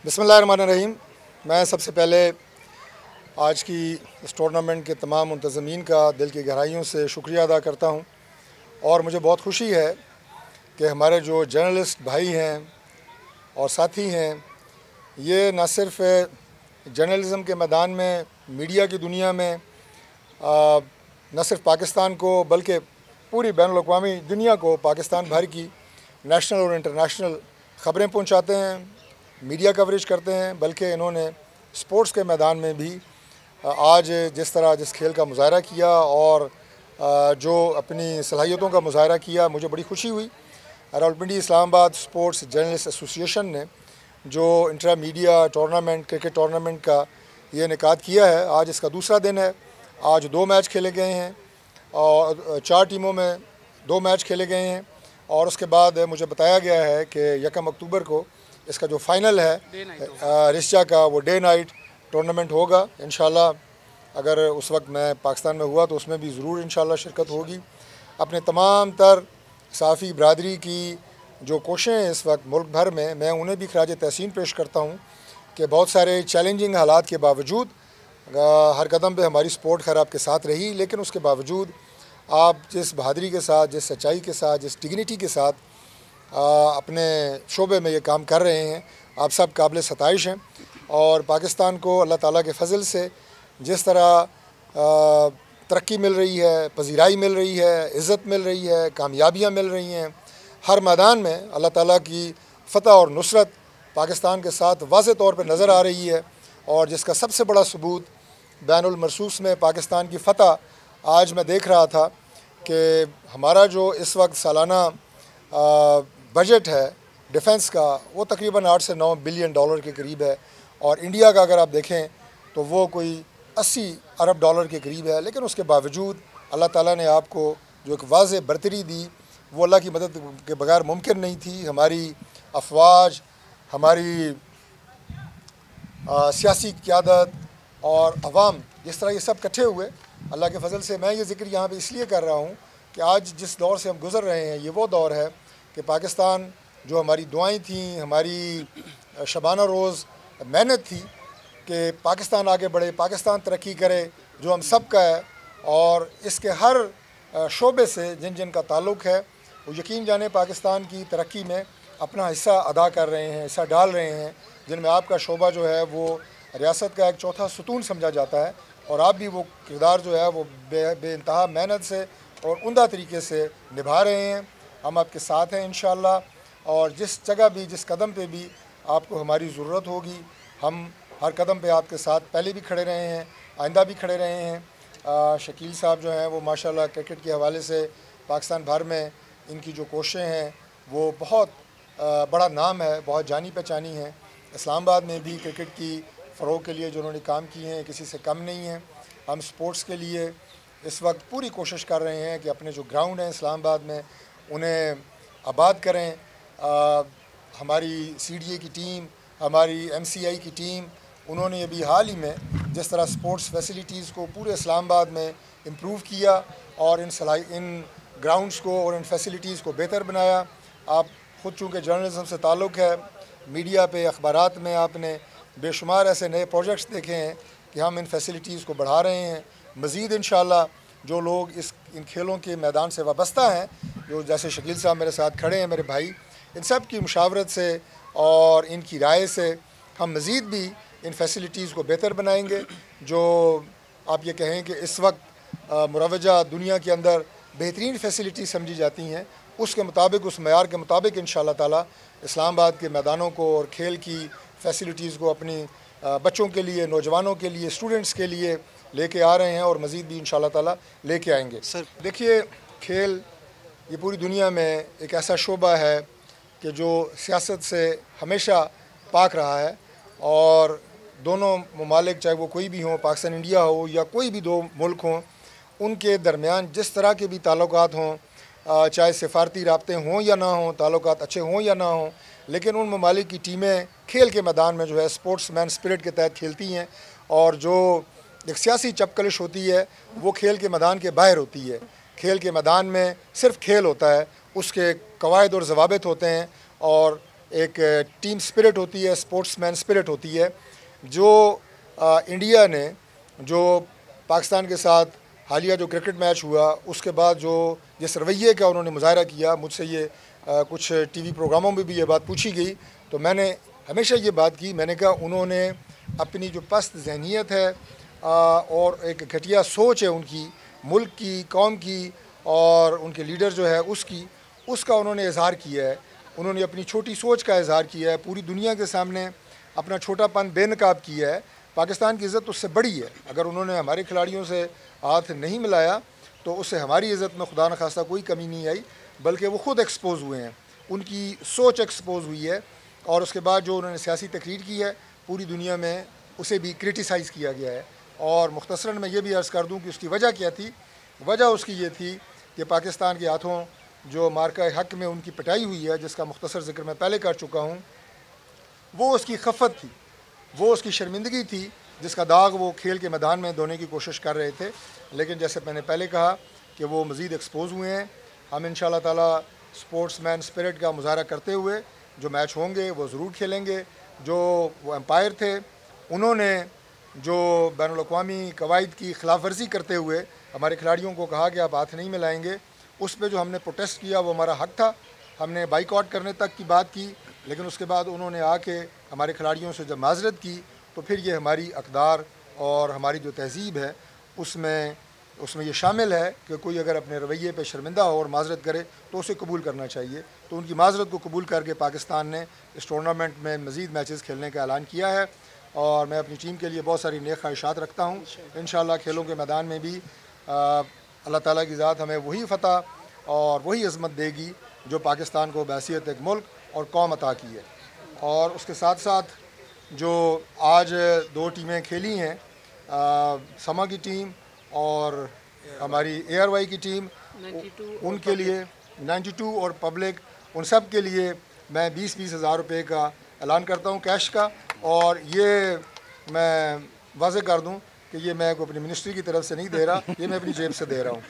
बिस्मिल्लाहिर्रहमानिर्रहीम। मैं सबसे पहले आज की इस टूर्नामेंट के तमाम मुंतज़मीन का दिल की गहराइयों से शुक्रिया अदा करता हूँ। और मुझे बहुत खुशी है कि हमारे जो जर्नलिस्ट भाई हैं और साथी हैं, ये न सिर्फ जर्नलिज़म के मैदान में, मीडिया की दुनिया में न सिर्फ पाकिस्तान को बल्कि पूरी बैनुल-अक़वामी दुनिया को पाकिस्तान भर की नेशनल और इंटरनेशनल ख़बरें पहुँचाते हैं, मीडिया कवरेज करते हैं, बल्कि इन्होंने स्पोर्ट्स के मैदान में भी आज जिस खेल का मुज़ाहरा किया और जो अपनी सलाहियतों का मुज़ाहरा किया, मुझे बड़ी खुशी हुई। Rawalpindi Islamabad sports journalist association ने जो intra media tournament, cricket tournament का ये इनेकाद किया है, आज इसका दूसरा दिन है। आज 2 मैच खेले गए हैं और 4 टीमों में 2 मैच खेले गए हैं और उसके बाद मुझे बताया गया है कि 1 अक्टूबर को इसका जो फ़ाइनल है रिस्चा का, वो डे नाइट टूर्नामेंट होगा। इंशाल्लाह अगर उस वक्त मैं पाकिस्तान में हुआ तो उसमें भी ज़रूर इंशाल्लाह शिरकत होगी। अपने तमाम तर सहाफ़ी बरादरी की जो कोशिशें हैं इस वक्त मुल्क भर में, मैं उन्हें भी खराज तहसीन पेश करता हूँ कि बहुत सारे चैलेंजिंग हालात के बावजूद हर कदम पे हमारी सपोर्ट खैर आपके साथ रही, लेकिन उसके बावजूद आप जिस बहादुरी के साथ, जिस सच्चाई के साथ, जिस डिग्निटी के साथ अपने शोबे में ये काम कर रहे हैं, आप सब काबिल सताइश हैं। और पाकिस्तान को अल्लाह ताला के फ़ज़ल से जिस तरह तरक्की मिल रही है, पजीराई मिल रही है, इज़्ज़त मिल रही है, कामयाबियाँ मिल रही हैं, हर मैदान में अल्लाह ताला की फ़तह और नुसरत पाकिस्तान के साथ वाज़ेह तौर पर नज़र आ रही है। और जिसका सबसे बड़ा सबूत बैनुल मरसूस में पाकिस्तान की फ़तह, आज मैं देख रहा था कि हमारा जो इस वक्त सालाना बजट है डिफेंस का, वो तकरीबन 8 से 9 बिलियन डॉलर के करीब है और इंडिया का अगर आप देखें तो वो कोई 80 अरब डॉलर के करीब है। लेकिन उसके बावजूद अल्लाह ताला ने आपको जो एक वाज़ेह बरतरी दी, वो अल्लाह की मदद के बगैर मुमकिन नहीं थी। हमारी अफवाज, हमारी सियासी क़यादत और अवाम, जिस तरह ये सब इकट्ठे हुए, अल्लाह के फ़ज़ल से मैं ये ज़िक्र यहाँ पे इसलिए कर रहा हूँ कि आज जिस दौर से हम गुज़र रहे हैं, ये वो दौर है कि पाकिस्तान जो हमारी दुआएं थीं, हमारी शबाना रोज़ मेहनत थी कि पाकिस्तान आगे बढ़े, पाकिस्तान तरक्की करे, जो हम सब का है। और इसके हर शोबे से जिन जिन का ताल्लुक़ है, वो यकीन जाने पाकिस्तान की तरक्की में अपना हिस्सा अदा कर रहे हैं, हिस्सा डाल रहे हैं, जिनमें आपका शोबा जो है वो रियासत का एक चौथा सुतून समझा जाता है। और आप भी वो किरदार जो है वो बेइंतहा मेहनत से और उम्दा तरीके से निभा रहे हैं। हम आपके साथ हैं इंशाअल्लाह, और जिस जगह भी, जिस कदम पे भी आपको हमारी ज़रूरत होगी, हम हर कदम पे आपके साथ पहले भी खड़े रहे हैं, आइंदा भी खड़े रहे हैं। शकील साहब जो हैं वो माशाल्लाह क्रिकेट के हवाले से पाकिस्तान भर में इनकी जो कोशिशें हैं वो बहुत बड़ा नाम है, बहुत जानी पहचानी है। इस्लामाबाद में भी क्रिकेट की फ़रोग़ के लिए जो उन्होंने काम किए हैं, किसी से कम नहीं हैं। हम स्पोर्ट्स के लिए इस वक्त पूरी कोशिश कर रहे हैं कि अपने जो ग्राउंड हैं इस्लामाबाद में, उन्हें आबाद करें। हमारी CDA की टीम, हमारी MCI की टीम, उन्होंने अभी हाल ही में जिस तरह स्पोर्ट्स फैसिलिटीज़ को पूरे इस्लामाबाद में इम्प्रूव किया और इन ग्राउंड्स को और इन फैसिलिटीज़ को बेहतर बनाया। आप ख़ुद चूँकि जर्नलिज़म से ताल्लुक़ है, मीडिया पे, अखबारात में आपने बेशुमार ऐसे नए प्रोजेक्ट्स देखे हैं कि हम इन फैसिलिटीज़ को बढ़ा रहे हैं। मज़ीद इंशाअल्लाह जो लोग इन खेलों के मैदान से वाबस्ता हैं, जो जैसे शकील साहब मेरे साथ खड़े हैं, मेरे भाई, इन सब की मुशावरत से और इनकी राय से हम मज़ीद भी इन फैसिलिटीज़ को बेहतर बनाएंगे। जो आप ये कहें कि इस वक्त मुरवजा दुनिया के अंदर बेहतरीन फैसिलिटी समझी जाती हैं, उसके मुताबिक, उस मयार के मुताबिक इंशाअल्लाह ताला इस्लामाबाद के मैदानों को और खेल की फैसिलिटीज़ को अपनी बच्चों के लिए, नौजवानों के लिए, स्टूडेंट्स के लिए लेके आ रहे हैं और मज़ीद भी इंशाअल्लाह ताला लेके आएंगे। सर देखिए, खेल ये पूरी दुनिया में एक ऐसा शोबा है कि जो सियासत से हमेशा पाक रहा है, और दोनों ममालिक, चाहे वो कोई भी हों, पाकिस्तान इंडिया हो या कोई भी 2 मुल्क हों, उनके दरमियान जिस तरह के भी ताल्लुकात हों, चाहे सिफारती राब्ते हों या ना हों, ताल्लुकात अच्छे हों या ना हों, लेकिन उन ममालिक की टीमें खेल के मैदान में जो है स्पोर्ट्समैन स्पिरिट के तहत खेलती हैं। और जो एक सियासी चपकलिश होती है वो खेल के मैदान के बाहर होती है। खेल के मैदान में सिर्फ खेल होता है, उसके कवायद और ज़वाबित होते हैं और ایک ٹیم سپرٹ ہوتی ہے، اسپورٹس مین سپرٹ ہوتی ہے، جو انڈیا نے جو پاکستان کے ساتھ حالیہ جو کرکٹ میچ ہوا اس کے بعد جو جس رویے کا انہوں نے مظاہرہ کیا، مجھ سے یہ کچھ ٹی وی پروگراموں میں بھی یہ بات پوچھی گئی، تو میں نے ہمیشہ یہ بات کی، میں نے کہا انہوں نے اپنی جو پست ذہنیت ہے اور ایک گھٹیا سوچ ہے ان کی، ملک کی، قوم کی اور ان کے لیڈر جو ہے اس کا انہوں نے اظہار کیا ہے، انہوں نے اپنی چھوٹی سوچ کا اظہار کیا ہے، پوری دنیا کے سامنے اپنا چھوٹا پن بے نقاب کیا ہے۔ پاکستان کی عزت اس سے بڑی ہے، اگر انہوں نے ہمارے کھلاڑیوں سے ہاتھ نہیں ملایا تو اس سے ہماری عزت میں خدا نخواستہ کوئی کمی نہیں آئی، بلکہ وہ خود ایکسپوز ہوئے ہیں، ان کی سوچ ایکسپوز ہوئی ہے، اور اس کے بعد جو انہوں نے سیاسی تقریر کی ہے پوری دنیا میں اسے بھی کرٹیسائز کیا گیا ہے۔ اور مختصراً میں یہ بھی عرض کر دوں کہ اس کی وجہ کیا تھی، وجہ اس کی یہ تھی کہ پاکستان کے ہاتھوں جو مارکہ حق میں ان کی پٹائی ہوئی ہے، جس کا مختصر ذکر میں پہلے کر چکا ہوں، وہ اس کی خفت تھی، وہ اس کی شرمندگی تھی، جس کا داغ وہ کھیل کے میدان میں دھونے کی کوشش کر رہے تھے، لیکن جیسے میں نے پہلے کہا کہ وہ مزید ایکسپوز ہوئے ہیں۔ ہم انشاءاللہ تعالی سپورٹس مین سپرٹ کا مظاہرہ کرتے ہوئے جو میچ ہوں گے وہ ضرور کھیلیں گے۔ جو وہ امپائر تھے انہوں نے جو بین الاقوامی قواعد کی خلاف ورزی کرتے ہوئے ہمارے کھلاڑیوں کو کہا کہ آپ ہاتھ نہیں ملائیں گے، اس پہ جو ہم نے پروٹیسٹ کیا وہ ہمارا حق تھا، ہم نے بائیکاٹ کرنے تک کی بات کی، لیکن اس کے بعد انہوں نے آ کے ہمارے کھلاڑیوں سے جب معذرت کی تو پھر یہ ہماری اقدار اور ہماری جو تہذیب ہے اس میں یہ شامل ہے کہ کوئی اگر اپنے رویے پہ شرمندہ ہو اور معذرت کرے تو اسے قبول کرنا چاہیے۔ تو ان کی معذرت کو قبول کر کے پاکستان نے اس ٹورنامنٹ میں مزید میچز کھیلنے کا اعلان کیا ہے، اور میں اپنی ٹیم کے لیے بہت ساری نیک خواہشات رکھتا ہوں۔ انشاءاللہ کھیلوں کے میدان میں بھی اللہ تعالیٰ کی ذات ہمیں وہی فتح اور وہی عظمت دے گی جو پاکستان کو بحیثیت ایک ملک اور قوم عطا کی ہے۔ اور اس کے ساتھ ساتھ جو آج دو ٹیمیں کھیلی ہیں، سما کی ٹیم اور ہماری اے آر وائی کی ٹیم، ان کے لیے 92 اور پبلک، ان سب کے لیے میں 20-20 ہزار روپے کا اعلان کرتا ہوں کیش کا، اور یہ میں واضح کر دوں کہ یہ میں کو اپنی منسٹری کی طرف سے نہیں دے رہا، یہ میں اپنی جیب سے دے رہا ہوں۔